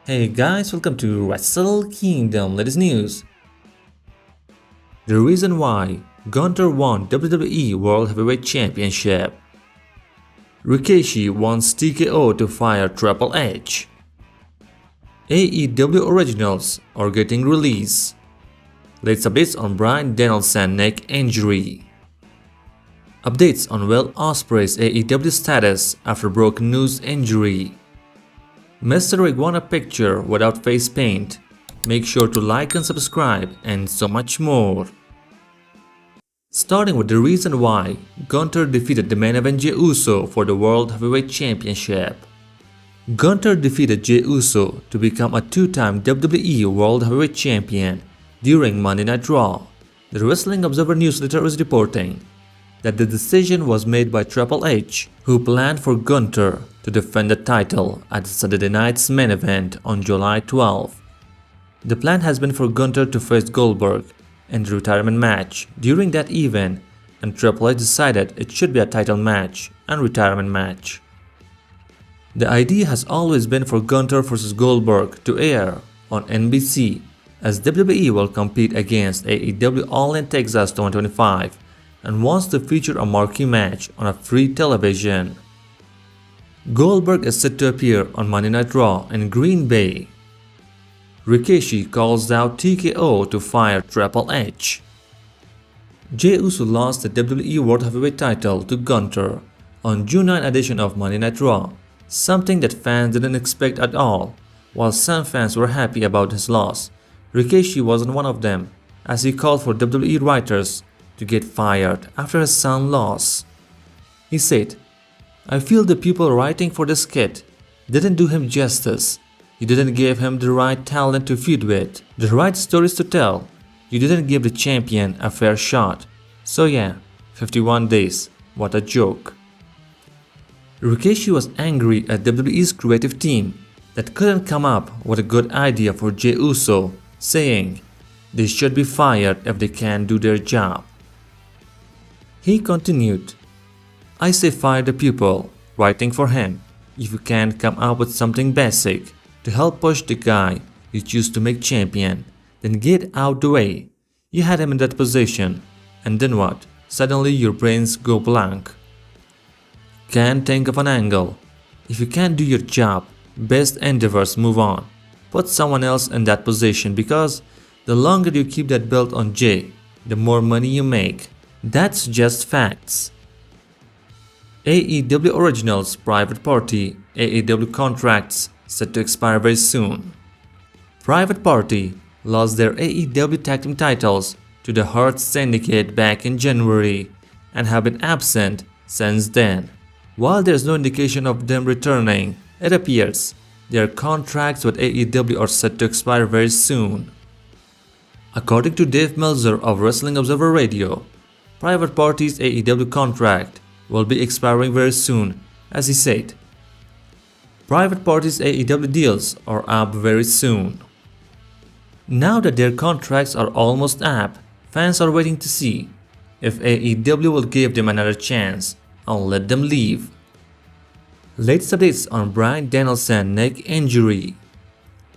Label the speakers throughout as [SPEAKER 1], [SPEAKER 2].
[SPEAKER 1] Hey guys, welcome to Wrestle Kingdom latest news. The reason why Gunther won WWE World Heavyweight Championship. Rikishi wants TKO to fire Triple H. AEW originals are getting released. Latest updates on Bryan Danielson neck injury. Updates on Will Ospreay's AEW status after broken nose injury. Mr. Iguana picture without face paint. Make sure to like and subscribe and so much more. Starting with the reason why Gunther defeated the main event Jey Uso for the World Heavyweight Championship. Gunther defeated Jey Uso to become a two-time WWE World Heavyweight Champion during Monday Night Raw. The Wrestling Observer newsletter is reporting that the decision was made by Triple H, who planned for Gunther to defend the title at Saturday night's main event on July 12. The plan has been for Gunther to face Goldberg in the retirement match during that event, and Triple H decided it should be a title match and retirement match. The idea has always been for Gunther vs Goldberg to air on NBC, as WWE will compete against AEW All in Texas 2025 and wants to feature a marquee match on a free television. Goldberg is set to appear on Monday Night Raw in Green Bay. Rikishi calls out TKO to fire Triple H. Jey Uso lost the WWE World Heavyweight title to Gunther on June 9 edition of Monday Night Raw, something that fans didn't expect at all. While some fans were happy about his loss, Rikishi wasn't one of them, as he called for WWE writers to get fired after his son lost. He said, "I feel the people writing for this kid didn't do him justice. You didn't give him the right talent to feud with, the right stories to tell. You didn't give the champion a fair shot. So yeah, 51 days, what a joke." Rikishi was angry at WWE's creative team that couldn't come up with a good idea for Jey Uso, saying they should be fired if they can't do their job. He continued, "I say fire the people writing for him. If you can't come up with something basic to help push the guy you choose to make champion, then get out the way. You had him in that position, and then what? Suddenly your brains go blank. Can't think of an angle. If you can't do your job, best endeavors move on. Put someone else in that position, because the longer you keep that belt on Jey, the more money you make. That's just facts." AEW Originals Private Party AEW contracts set to expire very soon. Private Party lost their AEW Tag Team titles to the Hurt Syndicate back in January and have been absent since then. While there's no indication of them returning, it appears their contracts with AEW are set to expire very soon. According to Dave Meltzer of Wrestling Observer Radio, Private Party's AEW contract will be expiring very soon, as he said. Private Party's AEW deals are up very soon. Now that their contracts are almost up, fans are waiting to see if AEW will give them another chance and let them leave. Latest updates on Bryan Danielson neck injury.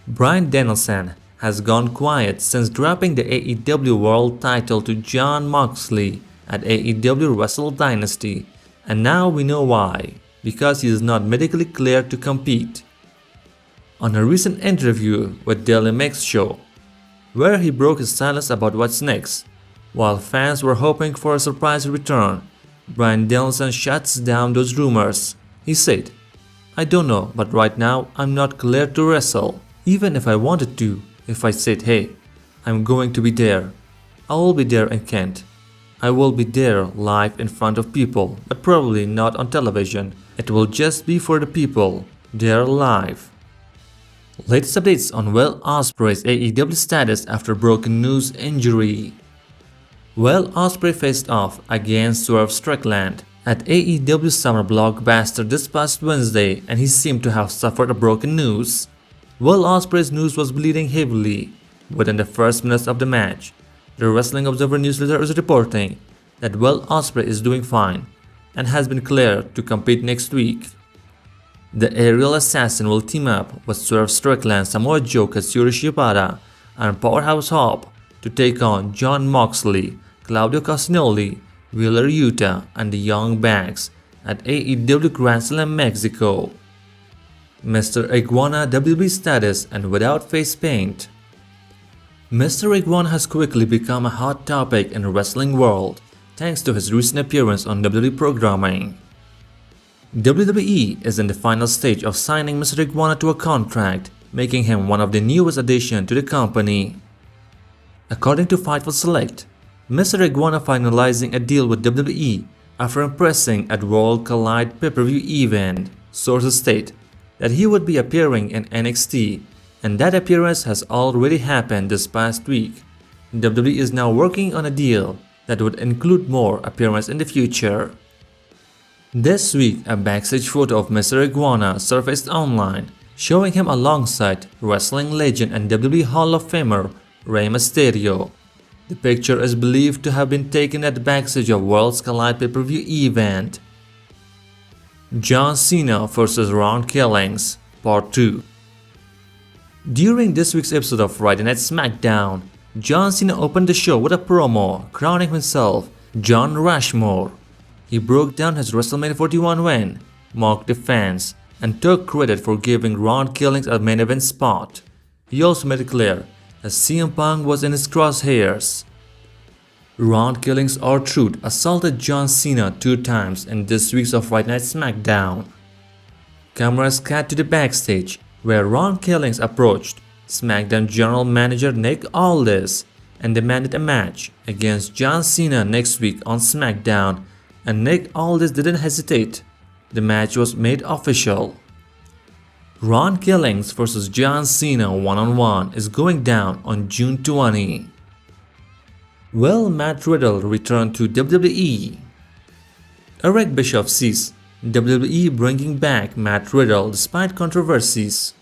[SPEAKER 1] Bryan Danielson has gone quiet since dropping the AEW World title to Jon Moxley at AEW Wrestle Dynasty, and now we know why, because he is not medically cleared to compete. On a recent interview with Daily Mix Show, where he broke his silence about what's next, while fans were hoping for a surprise return, Bryan Danielson shuts down those rumors. He said, "I don't know, but right now I'm not cleared to wrestle. Even if I wanted to, if I said, hey, I'm going to be there, I will be there and can't. I will be there live in front of people, but probably not on television. It will just be for the people, there live." Latest updates on Will Ospreay's AEW status after broken nose injury. Will Ospreay faced off against Swerve Strickland at AEW Summer Blockbuster this past Wednesday, and he seemed to have suffered a broken nose. Will Ospreay's nose was bleeding heavily within the first minutes of the match. The Wrestling Observer newsletter is reporting that Will Ospreay is doing fine and has been cleared to compete next week. The aerial assassin will team up with Swerve Strickland, Samoa Joe, Katsuyori Shibata, and Powerhouse Hobbs to take on Jon Moxley, Claudio Castagnoli, Wheeler Yuta, and the Young Bucks at AEW Grand Slam Mexico. Mr. Iguana WWE status and without face paint. Mr. Iguana has quickly become a hot topic in the wrestling world thanks to his recent appearance on WWE programming. WWE is in the final stage of signing Mr. Iguana to a contract, making him one of the newest additions to the company. According to Fightful Select, Mr. Iguana finalizing a deal with WWE after impressing at World Collide pay-per-view event. Sources state that he would be appearing in NXT, and that appearance has already happened this past week. WWE is now working on a deal that would include more appearances in the future. This week, a backstage photo of Mr. Iguana surfaced online, showing him alongside wrestling legend and WWE Hall of Famer Rey Mysterio. The picture is believed to have been taken at the backstage of Worlds Collide pay-per-view event. John Cena vs. Ron Killings, Part 2. During this week's episode of Friday Night SmackDown, John Cena opened the show with a promo crowning himself John Rushmore. He broke down his WrestleMania 41 win, mocked the fans, and took credit for giving Ron Killings a main event spot. He also made it clear that CM Punk was in his crosshairs. Ron Killings R-Truth assaulted John Cena 2 times in this week's of Friday Night SmackDown. Cameras cut to the backstage, where Ron Killings approached SmackDown General Manager Nick Aldis and demanded a match against John Cena next week on SmackDown, and Nick Aldis didn't hesitate. The match was made official. Ron Killings vs. John Cena one-on-one is going down on June 20. Will Matt Riddle return to WWE? Eric Bischoff sees WWE bringing back Matt Riddle despite controversies.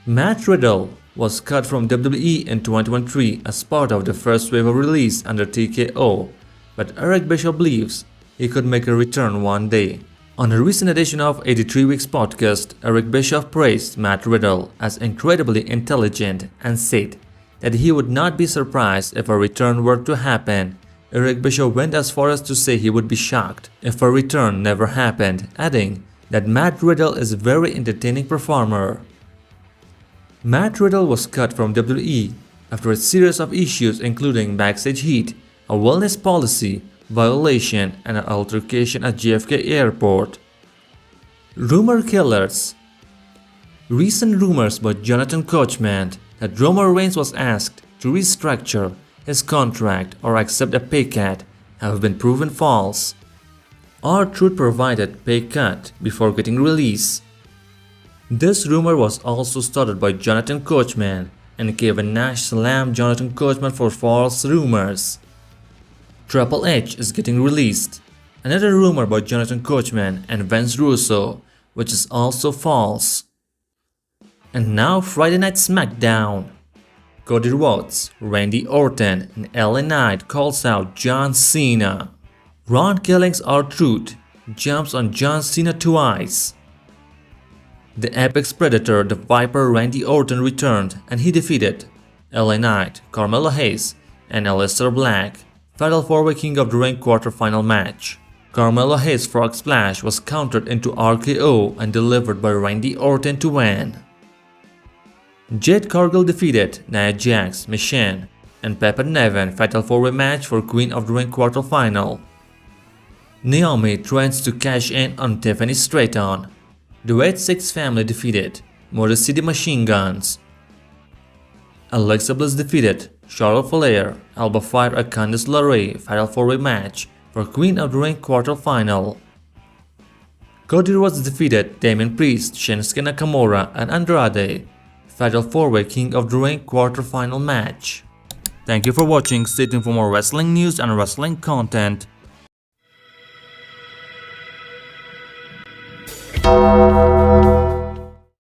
[SPEAKER 1] Matt Riddle was cut from WWE in 2023 as part of the first wave of release under TKO, but Eric Bischoff believes he could make a return one day. On a recent edition of 83 Weeks podcast, Eric Bischoff praised Matt Riddle as incredibly intelligent and said that he would not be surprised if a return were to happen. Eric Bischoff went as far as to say he would be shocked if a return never happened, adding that Matt Riddle is a very entertaining performer. Matt Riddle was cut from WWE after a series of issues including backstage heat, a wellness policy violation, and an altercation at JFK Airport. Rumor killers. Recent rumors about Jonathan Coachman that Roman Reigns was asked to restructure his contract or accept a pay cut have been proven false. R-Truth provided pay cut before getting released. This rumor was also started by Jonathan Coachman, and Kevin Nash slammed Jonathan Coachman for false rumors. Triple H is getting released. Another rumor about Jonathan Coachman and Vince Russo, which is also false. And now Friday Night SmackDown. Cody Rhodes, Randy Orton, and LA Knight calls out John Cena. Ron Killings R-Truth jumps on John Cena twice. The Apex Predator, the Viper Randy Orton returned and he defeated LA Knight, Carmelo Hayes, and Aleister Black. Fatal 4-Way King of the Ring quarterfinal match. Carmelo Hayes' Frog Splash was countered into RKO and delivered by Randy Orton to win. Jade Cargill defeated Nia Jax, Machine, and Pepper Nevin Fatal 4-Way match for Queen of the Ring quarterfinal. Naomi threatens to cash in on Tiffany Stratton. The Red Six family defeated Motor City Machine Guns. Alexa Bliss defeated Charlotte Flair, Alba Fire and Candice LeRae Fatal 4-Way match for Queen of the Ring quarterfinal. Cody Rhodes defeated Damian Priest, Shinsuke Nakamura, and Andrade Fatal 4-Way King of the Ring quarterfinal match. Thank you for watching. Stay tuned for more wrestling news and wrestling content.